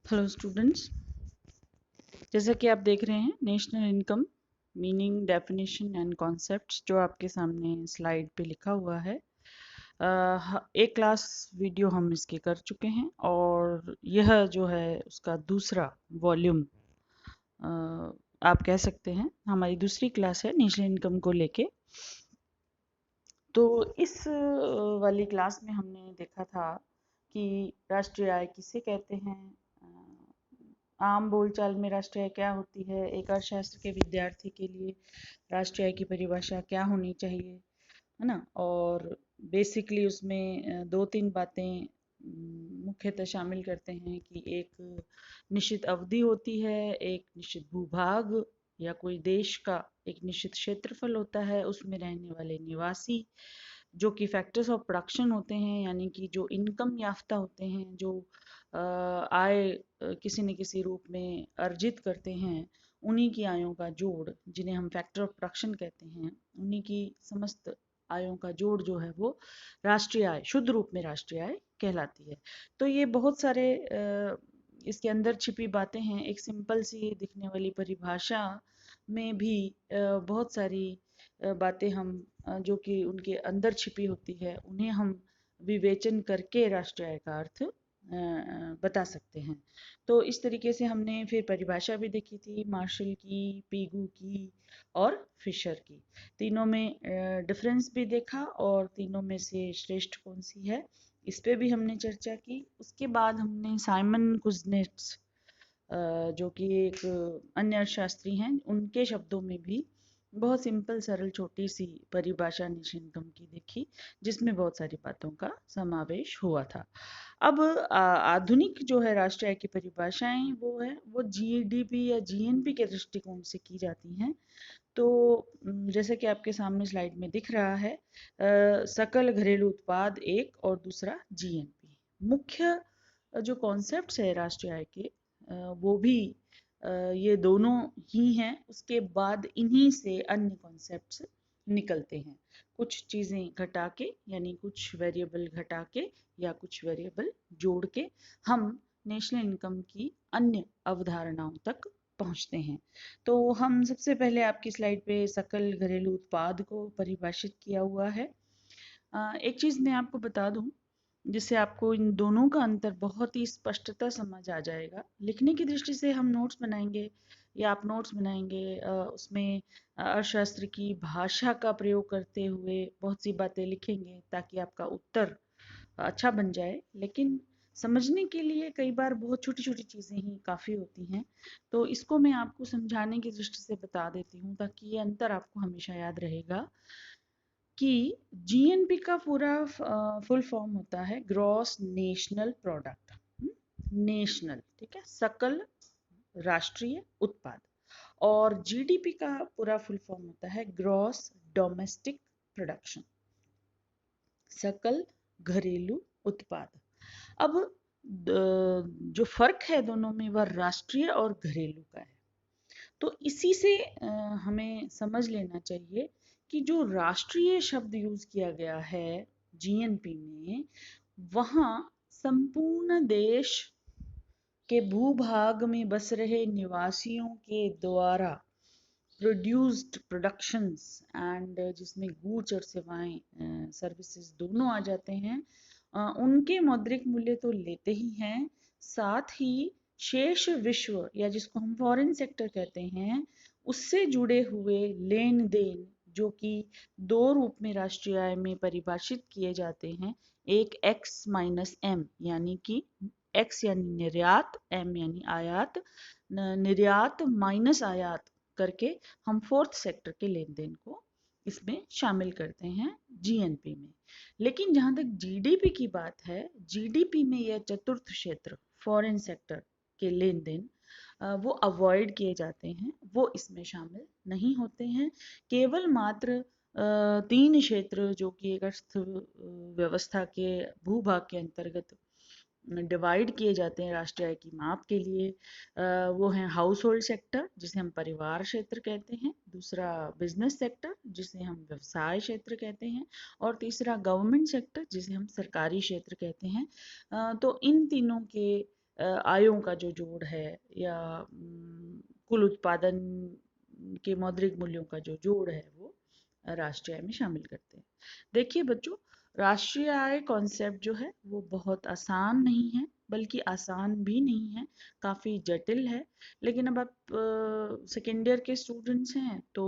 Hello students, जैसा कि आप देख रहे हैं national income meaning, definition and concepts जो आपके सामने स्लाइड पे लिखा हुआ है। एक क्लास वीडियो हम इसके कर चुके हैं और यह जो है उसका दूसरा वॉल्यूम आप कह सकते हैं हमारी दूसरी क्लास है नेशनल इनकम को लेके। तो इस वाली क्लास में हमने देखा था कि राष्ट्रीय आय किसे कहते हैं, आम बोलचाल में राष्ट्रीय आय क्या होती है, एक अर्थशास्त्र के विद्यार्थी के लिए राष्ट्रीय आय की परिभाषा क्या होनी चाहिए, है ना। और बेसिकली उसमें दो तीन बातें मुख्यतः शामिल करते हैं कि एक निश्चित अवधि होती है, एक निश्चित भूभाग या कोई देश का एक निश्चित क्षेत्रफल होता है, उसमें रहने वाले निवासी जो कि फैक्टर्स ऑफ प्रोडक्शन होते हैं, यानी कि जो इनकम याफ्ता होते हैं, जो आय किसी न किसी रूप में अर्जित करते हैं, उन्हीं की आयों का जोड़ जिन्हें हम फैक्टर ऑफ प्रोडक्शन कहते हैं, उन्हीं की समस्त आयों का जोड़ जो है वो राष्ट्रीय आय, शुद्ध रूप में राष्ट्रीय आय कहलाती है। तो ये बहुत सारे इसके अंदर छिपी बातें हैं। एक सिंपल सी दिखने वाली परिभाषा में भी बहुत सारी बातें हम जो कि उनके अंदर छिपी होती है, उन्हें हम विवेचन करके राष्ट्रीय आय का अर्थ बता सकते हैं। तो इस तरीके से हमने फिर परिभाषा भी देखी थी, मार्शल की, पीगू की और फिशर की। तीनों में डिफरेंस भी देखा और तीनों में से श्रेष्ठ कौन सी है इस पे भी हमने चर्चा की। उसके बाद हमने साइमन कुज़नेट्स जो कि एक अन्य अर्थशास्त्री हैं, उनके शब्दों में भी बहुत सिंपल सरल छोटी सी परिभाषा निश्चित इनकम की देखी, जिसमें बहुत सारी बातों का समावेश हुआ था। अब आधुनिक जो है राष्ट्रीय आय की परिभाषाएं वो जीडीपी या जीएनपी के दृष्टिकोण से की जाती हैं। तो जैसे कि आपके सामने स्लाइड में दिख रहा है, सकल घरेलू उत्पाद एक और दूसरा जीएनपी। मुख्य जो कॉन्सेप्ट्स है राष्ट्रीय आय के वो भी ये दोनों ही हैं। उसके बाद इन्हीं से अन्य कॉन्सेप्ट्स निकलते हैं, कुछ चीज़ें घटा के, यानी कुछ वेरिएबल घटा के या कुछ वेरिएबल जोड़ के हम नेशनल इनकम की अन्य अवधारणाओं तक पहुंचते हैं। तो हम सबसे पहले आपकी स्लाइड पे सकल घरेलू उत्पाद को परिभाषित किया हुआ है। एक चीज़ मैं आपको बता दूं जिससे आपको इन दोनों का अंतर बहुत ही स्पष्टता समझ आ जाएगा। लिखने की दृष्टि से हम नोट्स बनाएंगे या आप नोट्स बनाएंगे, उसमें अर्थशास्त्र की भाषा का प्रयोग करते हुए बहुत सी बातें लिखेंगे ताकि आपका उत्तर अच्छा बन जाए। लेकिन समझने के लिए कई बार बहुत छोटी छोटी चीज़ें ही काफ़ी होती हैं। तो इसको मैं आपको समझाने की दृष्टि से बता देती हूँ ताकि ये अंतर आपको हमेशा याद रहेगा कि जीएनपी का पूरा फुल फॉर्म होता है ग्रॉस नेशनल प्रोडक्ट। नेशनल, ठीक है, सकल राष्ट्रीय उत्पाद। और जीडीपी का पूरा फुल फॉर्म होता है ग्रॉस डोमेस्टिक प्रोडक्शन, सकल घरेलू उत्पाद। अब जो फर्क है दोनों में वह राष्ट्रीय और घरेलू का है। तो इसी से हमें समझ लेना चाहिए कि जो राष्ट्रीय शब्द यूज किया गया है जीएनपी में, वहाँ संपूर्ण देश के भूभाग में बस रहे निवासियों के द्वारा प्रोड्यूस्ड प्रोडक्शंस एंड जिसमें गुड्स और सेवाएं, सर्विसेज दोनों आ जाते हैं, उनके मौद्रिक मूल्य तो लेते ही हैं, साथ ही शेष विश्व या जिसको हम फॉरेन सेक्टर कहते हैं उससे जुड़े हुए लेन देन जो कि दो रूप में राष्ट्रीय आय में परिभाषित किए जाते हैं, एक एक्स माइनस एम यानी कि एक्स यानी निर्यात, एम यानी आयात, निर्यात माइनस आयात करके हम फोर्थ सेक्टर के लेन देन को इसमें शामिल करते हैं जीएनपी में। लेकिन जहां तक जीडीपी की बात है, जीडीपी में यह चतुर्थ क्षेत्र फॉरेन सेक्टर के लेन देन वो अवॉइड किए जाते हैं, वो इसमें शामिल नहीं होते हैं। केवल मात्र तीन क्षेत्र जो कि एक अर्थ व्यवस्था के भूभाग के अंतर्गत डिवाइड किए जाते हैं राष्ट्रीय आय की माप के लिए, वो हैं हाउस होल्ड सेक्टर जिसे हम परिवार क्षेत्र कहते हैं, दूसरा बिजनेस सेक्टर जिसे हम व्यवसाय क्षेत्र कहते हैं, और तीसरा गवर्नमेंट सेक्टर जिसे हम सरकारी क्षेत्र कहते हैं। तो इन तीनों के आयों का जो जोड़ है या कुल उत्पादन के मौद्रिक मूल्यों का जो जोड़ है वो राष्ट्रीय आय में शामिल करते हैं। देखिए बच्चों, राष्ट्रीय आय कॉन्सेप्ट जो है वो बहुत आसान नहीं है, बल्कि आसान भी नहीं है, काफ़ी जटिल है। लेकिन अब आप सेकेंड ईयर के स्टूडेंट्स हैं तो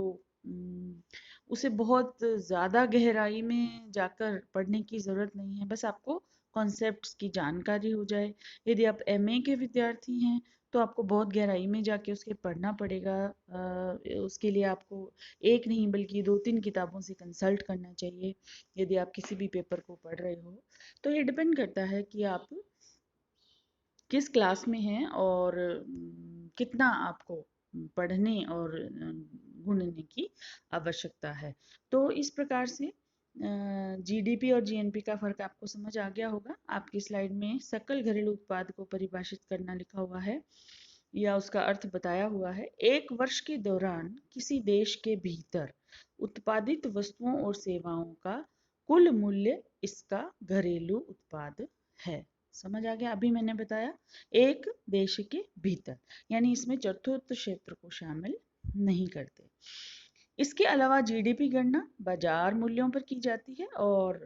उसे बहुत ज़्यादा गहराई में जाकर पढ़ने की ज़रूरत नहीं है, बस आपको कॉन्सेप्ट्स की जानकारी हो जाए। यदि आप एमए के विद्यार्थी हैं तो आपको बहुत गहराई में जाके उसके पढ़ना पड़ेगा। उसके लिए आपको एक नहीं बल्कि 2-3 किताबों से कंसल्ट करना चाहिए यदि आप किसी भी पेपर को पढ़ रहे हो। तो ये डिपेंड करता है कि आप किस क्लास में हैं और कितना आपको पढ़ने और गुणने की आवश्यकता है। तो इस प्रकार से जीडीपी और जीएनपी का फर्क आपको समझ आ गया होगा। आपकी स्लाइड में सकल घरेलू उत्पाद को परिभाषित करना लिखा हुआ है या उसका अर्थ बताया हुआ है। एक वर्ष के दौरान किसी देश के भीतर उत्पादित वस्तुओं और सेवाओं का कुल मूल्य इसका घरेलू उत्पाद है। समझ आ गया? अभी मैंने बताया एक देश के भीतर, यानी इसमें चतुर्थ क्षेत्र को शामिल नहीं करते। इसके अलावा जीडीपी गणना बाजार मूल्यों पर की जाती है और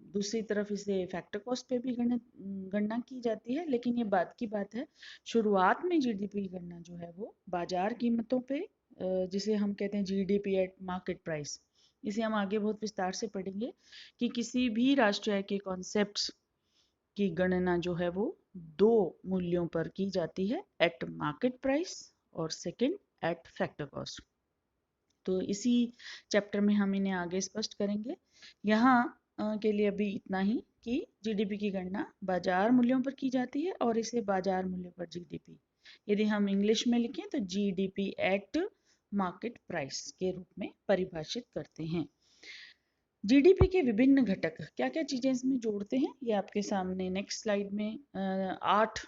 दूसरी तरफ इसे फैक्टर कॉस्ट पे भी गणना की जाती है। लेकिन ये बात की बात है, शुरुआत में जीडीपी गणना जो है वो बाजार कीमतों पे, जिसे हम कहते हैं जीडीपी एट मार्केट प्राइस, इसे हम आगे बहुत विस्तार से पढ़ेंगे कि किसी भी राष्ट्रीय आय के कॉन्सेप्ट्स की गणना जो है वो दो मूल्यों पर की जाती है, एट मार्केट प्राइस और सेकंड एट फैक्टर कॉस्ट। तो इसी चैप्टर में हम इन्हें आगे स्पष्ट करेंगे। यहाँ के लिए अभी इतना ही कि जीडीपी की गणना बाजार मूल्यों पर की जाती है और इसे बाजार मूल्य पर जीडीपी, यदि हम इंग्लिश में लिखें तो जीडीपी एट मार्केट प्राइस के रूप में परिभाषित करते हैं। जीडीपी के विभिन्न घटक क्या क्या चीजें इसमें जोड़ते हैं, ये आपके सामने नेक्स्ट स्लाइड में 8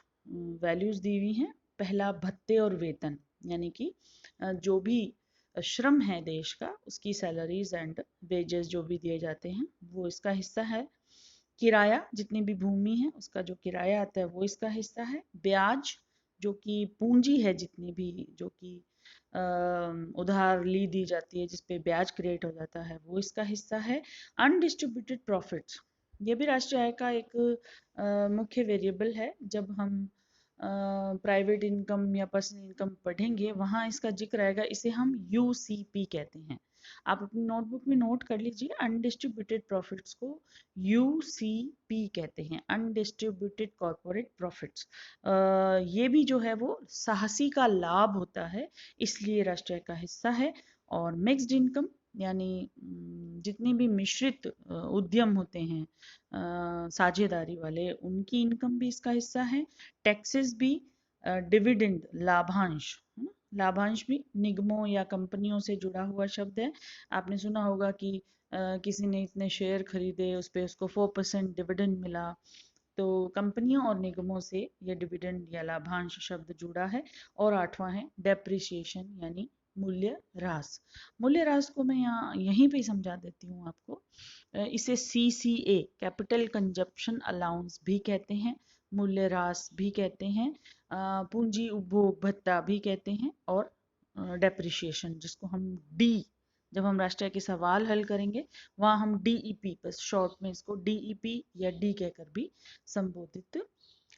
वैल्यूज दी हुई हैं। पहला भत्ते और वेतन, यानी कि जो भी श्रम है देश का उसकी सैलरीज एंड वेजेस जो भी दिए जाते हैं वो इसका हिस्सा है। किराया, जितनी भी भूमि है उसका जो किराया आता है वो इसका हिस्सा है। ब्याज, जो कि पूंजी है जितनी भी, जो कि उधार ली दी जाती है जिसपे ब्याज क्रिएट हो जाता है, वो इसका हिस्सा है। अनडिस्ट्रीब्यूटेड प्रॉफिट्स, ये भी राष्ट्रीय आय का एक मुख्य वेरिएबल है। जब हम प्राइवेट इनकम या पर्सनल इनकम पढ़ेंगे वहाँ इसका जिक्र आएगा, इसे हम यूसीपी कहते हैं। आप अपनी नोटबुक में नोट कर लीजिए, अनडिस्ट्रीब्यूटेड प्रॉफिट्स को यूसीपी कहते हैं, अनडिस्ट्रीब्यूटेड कॉर्पोरेट प्रॉफिट्स। ये भी जो है वो साहसी का लाभ होता है, इसलिए राष्ट्रीय का हिस्सा है। और मिक्स्ड इनकम, यानी जितनी भी मिश्रित उद्यम होते हैं साझेदारी वाले, उनकी इनकम भी इसका हिस्सा है। टैक्सेस भी, डिविडेंड लाभांश, लाभांश भी निगमों या कंपनियों से जुड़ा हुआ शब्द है। आपने सुना होगा कि किसी ने इतने शेयर खरीदे, उस पर उसको 4% डिविडेंड मिला। तो कंपनियों और निगमों से ये डिविडेंड या लाभांश शब्द जुड़ा है। और 8वां है डेप्रिसिएशन, यानी मूल्य ह्रास। मूल्य ह्रास को मैं यहाँ यहीं पे समझा देती हूँ आपको। इसे सीसीए, कैपिटल कंजप्शन अलाउंस भी कहते हैं, मूल्य ह्रास भी कहते हैं, पूंजी उपभोग भत्ता भी कहते हैं, और डेप्रिसिएशन जिसको हम डी, जब हम राष्ट्रीय के सवाल हल करेंगे वहाँ हम डीईपी, बस शॉर्ट में इसको डीईपी या डी कहकर भी संबोधित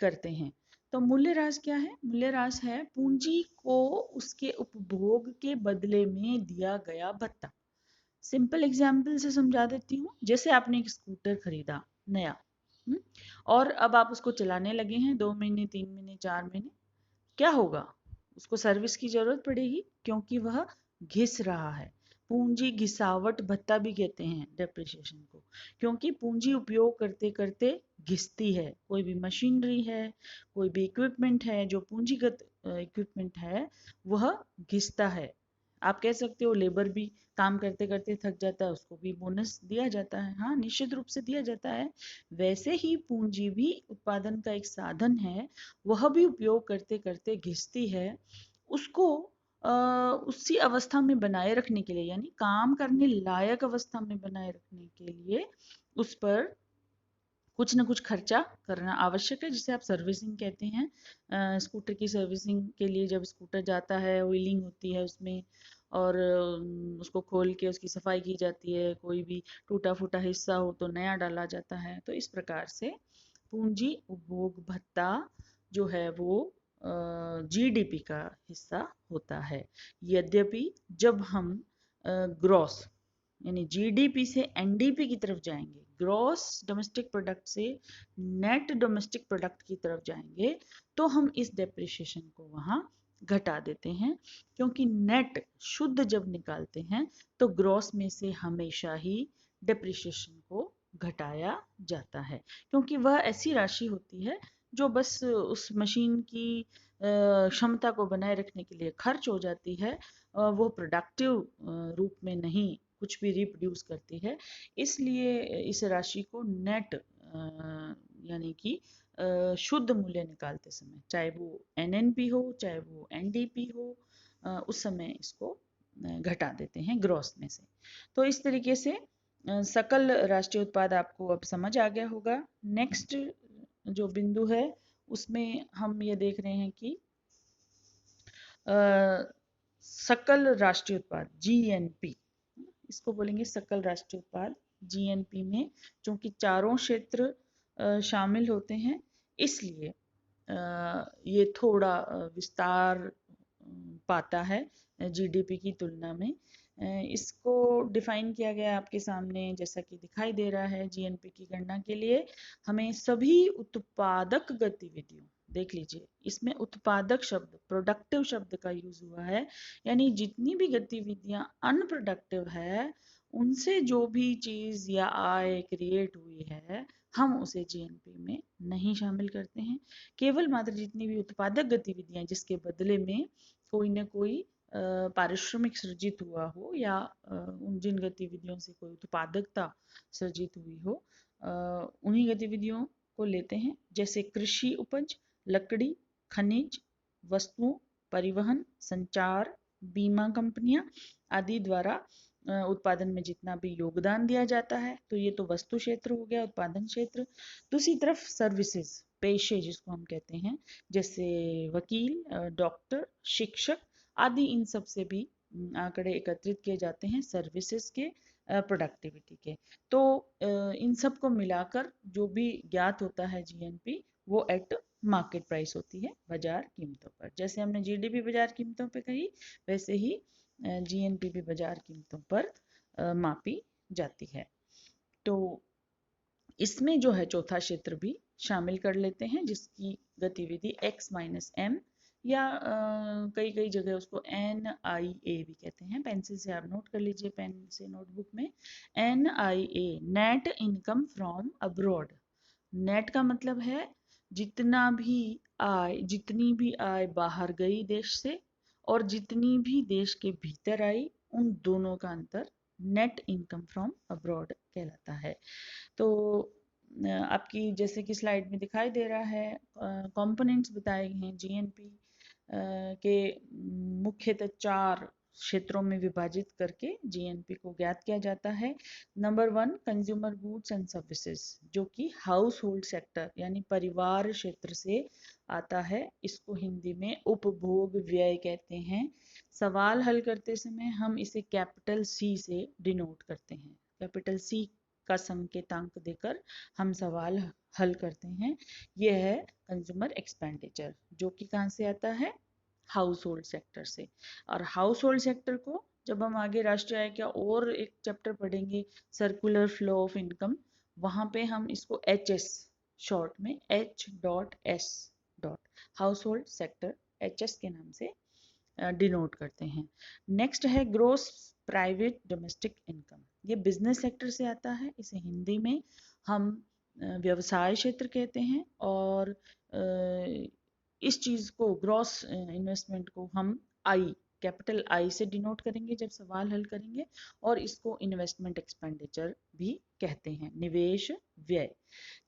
करते हैं। तो मूल्यह्रास क्या है? मूल्यह्रास है पूंजी को उसके उपभोग के बदले में दिया गया भत्ता। सिंपल एग्जाम्पल से समझा देती हूँ। जैसे आपने एक स्कूटर खरीदा नया, और अब आप उसको चलाने लगे हैं 2 महीने, 3 महीने, 4 महीने, क्या होगा? उसको सर्विस की जरूरत पड़ेगी क्योंकि वह घिस रहा है। पूंजी घिसावट भत्ता भी कहते हैं डेप्रिसिएशन को, क्योंकि पूंजी उपयोग करते करते घिसती है। कोई भी मशीनरी है, कोई भी इक्विपमेंट है जो पूंजीगत इक्विपमेंट है, वह घिसता है। आप कह सकते हो लेबर भी काम करते करते थक जाता है, उसको भी बोनस दिया जाता है। हाँ, निश्चित रूप से दिया जाता है। वैसे ही पूंजी भी उत्पादन का एक साधन है, वह भी उपयोग करते करते घिसती है। उसको उसी अवस्था में बनाए रखने के लिए, यानी काम करने लायक अवस्था में बनाए रखने के लिए उस पर कुछ ना कुछ खर्चा करना आवश्यक है, जिसे आप सर्विसिंग कहते हैं। स्कूटर की सर्विसिंग के लिए जब स्कूटर जाता है, ऑयलिंग होती है उसमें, और उसको खोल के उसकी सफाई की जाती है, कोई भी टूटा फूटा हिस्सा हो तो नया डाला जाता है। तो इस प्रकार से पूंजी उपभोग भत्ता जो है वो जीडीपी का हिस्सा होता है। यद्यपि जब हम ग्रॉस यानी जीडीपी से एनडीपी की तरफ जाएंगे, ग्रॉस डोमेस्टिक प्रोडक्ट से नेट डोमेस्टिक प्रोडक्ट की तरफ जाएंगे, तो हम इस डेप्रिसिएशन को वहां घटा देते हैं, क्योंकि नेट शुद्ध जब निकालते हैं तो ग्रॉस में से हमेशा ही डेप्रिसिएशन को घटाया जाता है, क्योंकि वह ऐसी राशि होती है जो बस उस मशीन की क्षमता को बनाए रखने के लिए खर्च हो जाती है, वो प्रोडक्टिव रूप में नहीं कुछ भी रिप्रोड्यूस करती है। इसलिए इस राशि को नेट यानी कि शुद्ध मूल्य निकालते समय, चाहे वो एनएनपी हो चाहे वो एनडीपी हो, उस समय इसको घटा देते हैं ग्रॉस में से। तो इस तरीके से सकल राष्ट्रीय उत्पाद आपको अब समझ आ गया होगा। नेक्स्ट जो बिंदु है उसमें हम ये देख रहे हैं कि सकल राष्ट्रीय उत्पाद जीएनपी, इसको बोलेंगे सकल राष्ट्रीय उत्पाद। जीएनपी में चूंकि चारों क्षेत्र शामिल होते हैं, इसलिए ये थोड़ा विस्तार पाता है जीडीपी की तुलना में। इसको डिफाइन किया गया आपके सामने जैसा कि दिखाई दे रहा है। जीएनपी की गणना के लिए हमें सभी उत्पादक गतिविधियों, देख लीजिए इसमें उत्पादक शब्द, प्रोडक्टिव शब्द का यूज हुआ है, यानी जितनी भी गतिविधियां अनप्रोडक्टिव है उनसे जो भी चीज या आय क्रिएट हुई है हम उसे जीएनपी में नहीं शामिल करते हैं। केवल मात्र जितनी भी उत्पादक गतिविधियां जिसके बदले में कोई ना कोई पारिश्रमिक सृजित हुआ हो या उन जिन गतिविधियों से कोई उत्पादकता सृजित हुई हो, उन्हीं गतिविधियों को लेते हैं, जैसे कृषि उपज, लकड़ी, खनिज वस्तुओं, परिवहन, संचार, बीमा कंपनियां आदि द्वारा उत्पादन में जितना भी योगदान दिया जाता है, तो ये तो वस्तु क्षेत्र हो गया, उत्पादन क्षेत्र। दूसरी तरफ सर्विसेज, पेशे जिसको हम कहते हैं, जैसे वकील, डॉक्टर, शिक्षक आदि, इन सब से भी आंकड़े एकत्रित किए जाते हैं सर्विसेज के प्रोडक्टिविटी के। तो इन सब को मिलाकर जो भी ज्ञात होता है जीएनपी, वो एट मार्केट प्राइस होती है, बाजार कीमतों पर। जैसे हमने जीडीपी बाजार कीमतों पर कही, वैसे ही जीएनपी भी बाजार कीमतों पर मापी जाती है। तो इसमें जो है चौथा क्षेत्र भी शामिल कर लेते हैं, जिसकी गतिविधि x माइनस एम, या कई कई जगह उसको NIA भी कहते हैं। पेंसिल से आप नोट कर लीजिए, पेन से नोटबुक में। NIA, net income from abroad. Net का मतलब है जितना भी आय, जितनी भी आय बाहर गई देश से और जितनी भी देश के भीतर आई, उन दोनों का अंतर नेट इनकम फ्रॉम अब्रॉड कहलाता है। तो आपकी जैसे कि स्लाइड में दिखाई दे रहा है, कंपोनेंट्स बताए गए हैं जीएनपी के। मुख्यतः 4 क्षेत्रों में विभाजित करके जीएनपी को ज्ञात किया जाता है। Number 1 consumer goods and services, जो कि हाउस होल्ड सेक्टर यानी परिवार क्षेत्र से आता है। इसको हिंदी में उपभोग व्यय कहते हैं। सवाल हल करते समय हम इसे कैपिटल सी से डिनोट करते हैं। कैपिटल सी का संकेतांक देकर हम सवाल हल करते हैं। यह है कंज्यूमर एक्सपेंडिचर, जो कि कहाँ से आता है, हाउस होल्ड सेक्टर से। और हाउस होल्ड सेक्टर को जब हम आगे राष्ट्रीय आय का और एक चैप्टर पढ़ेंगे, सर्कुलर फ्लो ऑफ इनकम, वहां पे हम इसको HS शॉर्ट में H.S. House hold sector HS के नाम से डिनोट करते हैं। नेक्स्ट है ग्रोस प्राइवेट डोमेस्टिक इनकम। ये बिजनेस सेक्टर से आता है। इसे हिंदी में हम व्यवसाय क्षेत्र कहते हैं, और इस चीज को, ग्रॉस इन्वेस्टमेंट को हम आई, कैपिटल आई से डिनोट करेंगे जब सवाल हल करेंगे, और इसको इन्वेस्टमेंट एक्सपेंडिचर भी कहते हैं, निवेश व्यय।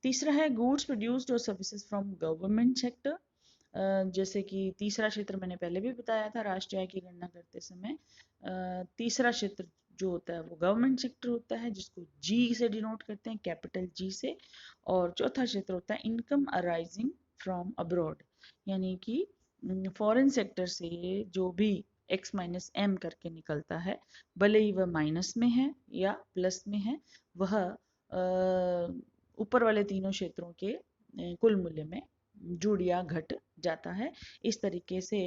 तीसरा है गुड्स प्रोड्यूस्ड और सर्विसेज फ्रॉम गवर्नमेंट सेक्टर। जैसे कि तीसरा क्षेत्र मैंने पहले भी बताया था राष्ट्रीय आय की गणना करते समय, तीसरा क्षेत्र जो होता है वो गवर्नमेंट सेक्टर होता है जिसको जी से डिनोट करते हैं, कैपिटल जी से। और चौथा क्षेत्र होता है इनकम अराइजिंग फ्रॉम अब्रॉड, यानी कि फॉरेन सेक्टर से जो भी एक्स माइनस एम करके निकलता है, भले ही वह माइनस में है या प्लस में है, वह ऊपर वाले तीनों क्षेत्रों के कुल मूल्य में जुड़ या घट जाता है। इस तरीके से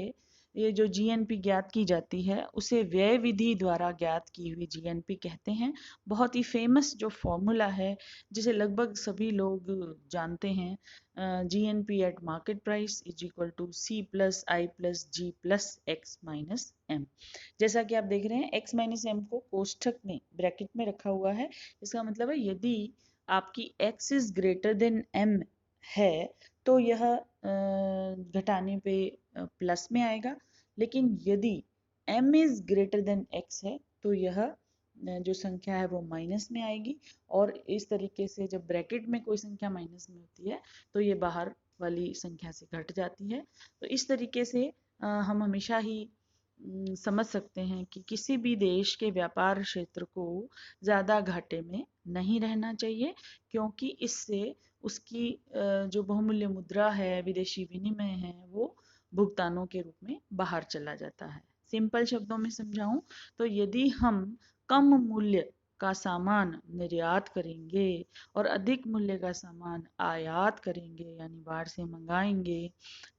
ये जो जीएनपी ज्ञात की जाती है उसे व्यय विधि द्वारा ज्ञात की हुई जीएनपी कहते हैं। बहुत ही फेमस जो फॉर्मूला है जिसे लगभग सभी लोग जानते हैं, GNP at market price is equal to C plus I plus G plus X minus M. जैसा कि आप देख रहे हैं एक्स माइनस एम को कोष्ठक में ब्रैकेट में रखा हुआ है। इसका मतलब है यदि आपकी x is greater than m है तो यह घटाने पे प्लस में आएगा, लेकिन यदि m is greater than x है तो यह जो संख्या है वो माइनस में आएगी। और इस तरीके से जब ब्रैकेट में कोई संख्या माइनस में होती है तो ये बाहर वाली संख्या से घट जाती है। तो इस तरीके से हम हमेशा ही समझ सकते हैं कि किसी भी देश के व्यापार क्षेत्र को ज़्यादा घाटे में नहीं रहना चाहिए, क्योंकि इससे उसकी जो बहुमूल्य मुद्रा है, विदेशी विनिमय है, वो भुगतानों के रूप में बाहर चला जाता है। सिंपल शब्दों में समझाऊं तो यदि हम कम मूल्य का सामान निर्यात करेंगे और अधिक मूल्य का सामान आयात करेंगे यानी बाहर से मंगाएंगे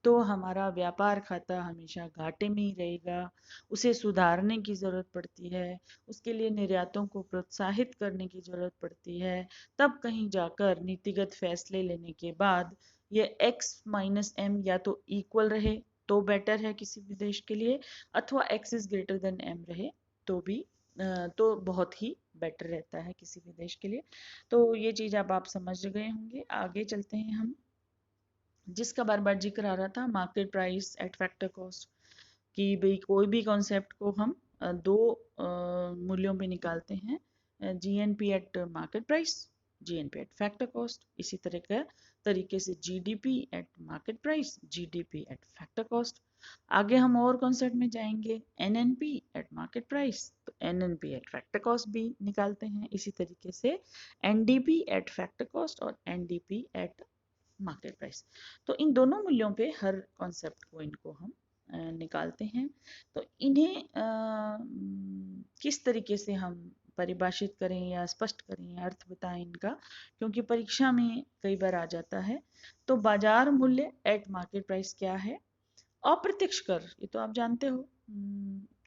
तो हमारा व्यापार खाता हमेशा घाटे में ही रहेगा। उसे सुधारने की ज़रूरत पड़ती है, उसके लिए निर्यातों को प्रोत्साहित करने की ज़रूरत पड़ती है। तब कहीं जाकर नीतिगत फैसले लेने के बाद ये x माइनस एम या तो इक्वल रहे तो बेटर है किसी भी देश के लिए, अथवा x is greater than m रहे तो भी तो बहुत ही बेटर रहता है किसी भी देश के लिए। तो ये चीज़ अब आप समझ गए होंगे। आगे चलते हैं हम, जिसका बार बार जिक्र आ रहा था market price at factor cost, कि भाई कोई भी कॉन्सेप्ट को हम दो मूल्यों पे निकालते हैं, GNP at market price, GNP eight factor cost. इसी तरीके से GDP at market price, GDP at factor cost. आगे हम और कॉन्सेप्ट में जाएंगे, एनएनपी एट मार्केट प्राइस, तो एनएनपी एट फैक्टर कॉस्ट भी निकालते हैं। इसी तरीके से एनडीपी एट फैक्टर कॉस्ट और एनडीपी एट मार्केट प्राइस। तो इन दोनों मूल्यों पे हर कॉन्सेप्ट को इनको हम निकालते हैं। तो इन्हें किस तरीके से हम परिभाषित करें या स्पष्ट करें, अर्थ बताएं इनका, क्योंकि परीक्षा में कई बार आ जाता है। तो बाजार मूल्य एट मार्केट प्राइस क्या है? अप्रत्यक्ष कर, ये तो आप जानते हो,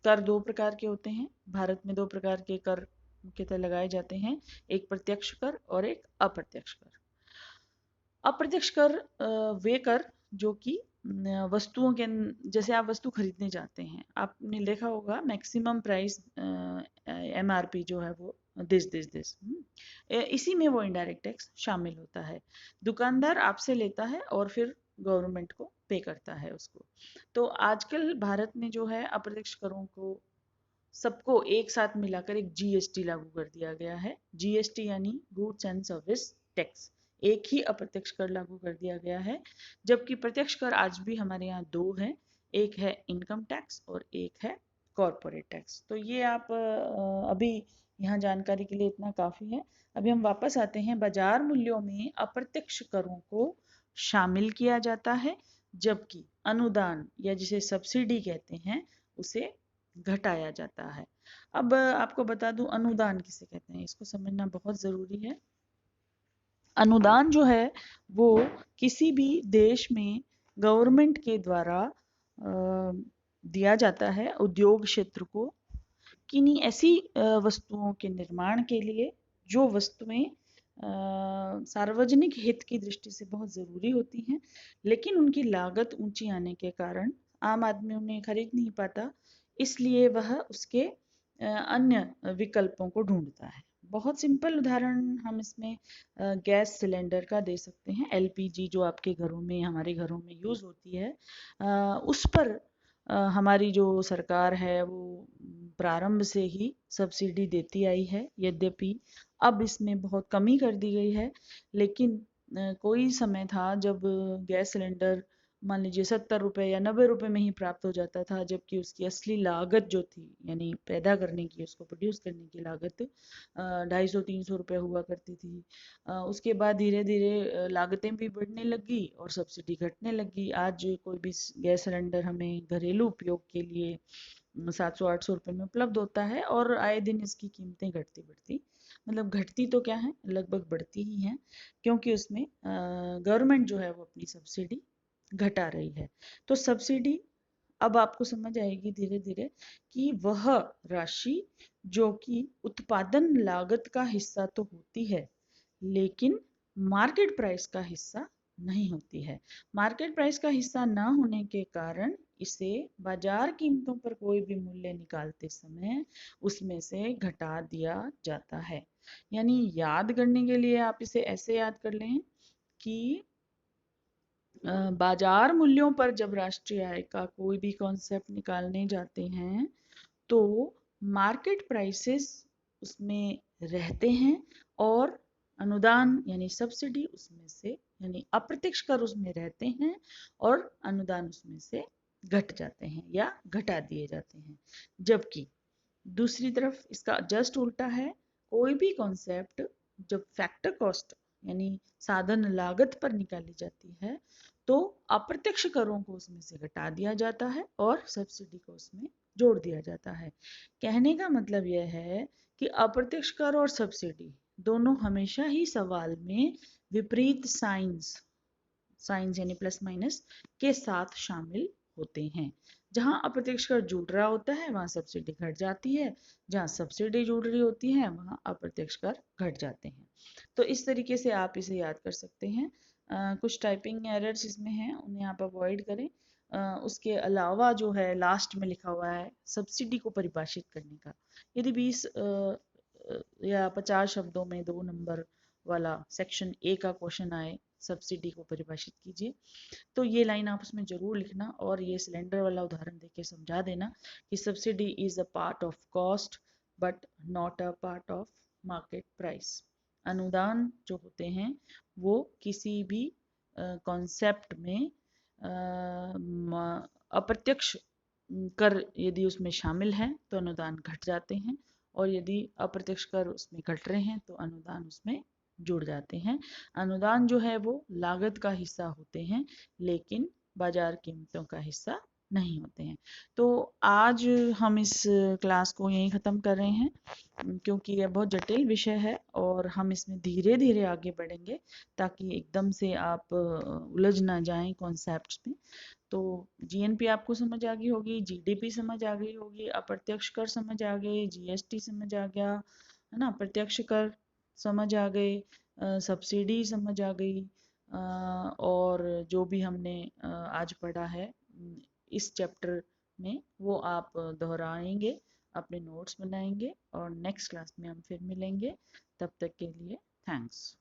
कर दो प्रकार के होते हैं। भारत में दो प्रकार के कर मुख्यतः लगाए जाते हैं, एक प्रत्यक्ष कर और एक अप्रत्यक्ष कर। अप्रत्यक्ष कर वे कर जो कि वस्तुओं के, जैसे आप वस्तु खरीदने जाते हैं, आपने देखा होगा मैक्सिमम प्राइस एमआरपी जो है वो दिस इसी में वो इनडायरेक्ट टैक्स शामिल होता है। दुकानदार आपसे लेता है और फिर गवर्नमेंट को पे करता है उसको। तो आजकल भारत में जो है अप्रत्यक्ष करों को सबको एक साथ मिलाकर एक जीएसटी लागू कर दिया गया है। जीएसटी यानी गुड्स एंड सर्विस टैक्स, एक ही अप्रत्यक्ष कर लागू कर दिया गया है। जबकि प्रत्यक्ष कर आज भी हमारे यहाँ दो हैं, एक है इनकम टैक्स और एक है कॉरपोरेट टैक्स। तो ये आप अभी यहाँ जानकारी के लिए इतना काफ़ी है। अभी हम वापस आते हैं, बाजार मूल्यों में अप्रत्यक्ष करों को शामिल किया जाता है, जबकि अनुदान या जिसे सब्सिडी कहते हैं उसे घटाया जाता है। अब आपको बता दूं अनुदान किसे कहते हैं, इसको समझना बहुत ज़रूरी है। अनुदान जो है वो किसी भी देश में गवर्नमेंट के द्वारा दिया जाता है उद्योग क्षेत्र को किन्हीं ऐसी वस्तुओं के निर्माण के लिए जो वस्तुएं सार्वजनिक हित की दृष्टि से बहुत ज़रूरी होती हैं, लेकिन उनकी लागत ऊंची आने के कारण आम आदमी उन्हें खरीद नहीं पाता, इसलिए वह उसके अन्य विकल्पों को ढूंढता है। बहुत सिंपल उदाहरण हम इसमें गैस सिलेंडर का दे सकते हैं। एलपीजी जो आपके घरों में, हमारे घरों में यूज़ होती है, उस पर हमारी जो सरकार है वो प्रारंभ से ही सब्सिडी देती आई है। यद्यपि अब इसमें बहुत कमी कर दी गई है, लेकिन कोई समय था जब गैस सिलेंडर मान लीजिए 70 रुपए या 90 रुपए में ही प्राप्त हो जाता था, जबकि उसकी असली लागत जो थी यानी पैदा करने की, उसको प्रोड्यूस करने की लागत 250-300 रुपए हुआ करती थी। उसके बाद धीरे धीरे लागतें भी बढ़ने लगी और सब्सिडी घटने लगी। आज कोई भी गैस सिलेंडर हमें घरेलू उपयोग के लिए 700-800 रुपए में उपलब्ध होता है और आए दिन इसकी कीमतें घटती बढ़ती, मतलब घटती तो क्या है, लगभग बढ़ती ही हैं, क्योंकि उसमें गवर्नमेंट जो है वो अपनी सब्सिडी घटा रही है। तो सब्सिडी अब आपको समझ आएगी धीरे धीरे कि वह राशि जो कि उत्पादन लागत का हिस्सा तो होती है, लेकिन मार्केट प्राइस का हिस्सा नहीं होती है। मार्केट प्राइस का हिस्सा ना होने के कारण इसे बाजार कीमतों पर कोई भी मूल्य निकालते समय उसमें से घटा दिया जाता है। यानी याद करने के लिए आप इसे ऐसे याद कर लें कि बाजार मूल्यों पर जब राष्ट्रीय आय का कोई भी कॉन्सेप्ट निकालने जाते हैं तो मार्केट प्राइसेस उसमें रहते हैं और अनुदान यानी सब्सिडी उसमें से यानी अप्रत्यक्ष कर उसमें रहते हैं और अनुदान उसमें से घट जाते हैं या घटा दिए जाते हैं। जबकि दूसरी तरफ इसका जस्ट उल्टा है, कोई भी कॉन्सेप्ट जब फैक्टर कॉस्ट यानी साधन लागत पर निकाली जाती है तो अप्रत्यक्ष करों को उसमें से घटा दिया जाता है और सब्सिडी को उसमें जोड़ दिया जाता है। कहने का मतलब यह है कि अप्रत्यक्ष कर और सब्सिडी दोनों हमेशा ही सवाल में विपरीत साइंस साइंस यानी प्लस माइनस के साथ शामिल होते हैं। जहां अप्रत्यक्ष कर जुड़ रहा होता है वहां सब्सिडी घट जाती है, जहां सब्सिडी जुड़ रही होती है वहां अप्रत्यक्ष कर घट जाते हैं। तो इस तरीके से आप इसे याद कर सकते हैं। कुछ टाइपिंग एरर्स इसमें हैं, उन्हें आप अवॉइड करें। उसके अलावा जो है लास्ट में लिखा हुआ है सब्सिडी को परिभाषित करने का, यदि 20 या 50 शब्दों में 2 नंबर वाला सेक्शन ए का क्वेश्चन आए सब्सिडी को परिभाषित कीजिए, तो ये लाइन आप उसमें जरूर लिखना और ये सिलेंडर वाला उदाहरण देके समझा देना कि subsidy is a part of cost but not a part of market price. अनुदान जो होते हैं वो किसी भी कॉन्सेप्ट में अप्रत्यक्ष कर यदि उसमें शामिल है तो अनुदान घट जाते हैं और यदि अप्रत्यक्ष कर उसमें घट रहे हैं तो अनुदान उसमें जुड़ जाते हैं। अनुदान जो है वो लागत का हिस्सा होते हैं लेकिन बाजार कीमतों का हिस्सा नहीं होते हैं। तो आज हम इस क्लास को यहीं ख़त्म कर रहे हैं क्योंकि यह बहुत जटिल विषय है और हम इसमें धीरे धीरे आगे बढ़ेंगे ताकि एकदम से आप उलझ ना जाएं कॉन्सेप्ट्स में। तो जीएनपी आपको समझ आ गई होगी, जीडीपी समझ आ गई होगी, अप्रत्यक्ष कर समझ आ गई, जीएसटी समझ आ गया है ना, प्रत्यक्ष कर समझ आ गए, सब्सिडी समझ आ गई, और जो भी हमने आज पढ़ा है इस चैप्टर में वो आप दोहराएंगे, अपने नोट्स बनाएंगे और नेक्स्ट क्लास में हम फिर मिलेंगे। तब तक के लिए थैंक्स।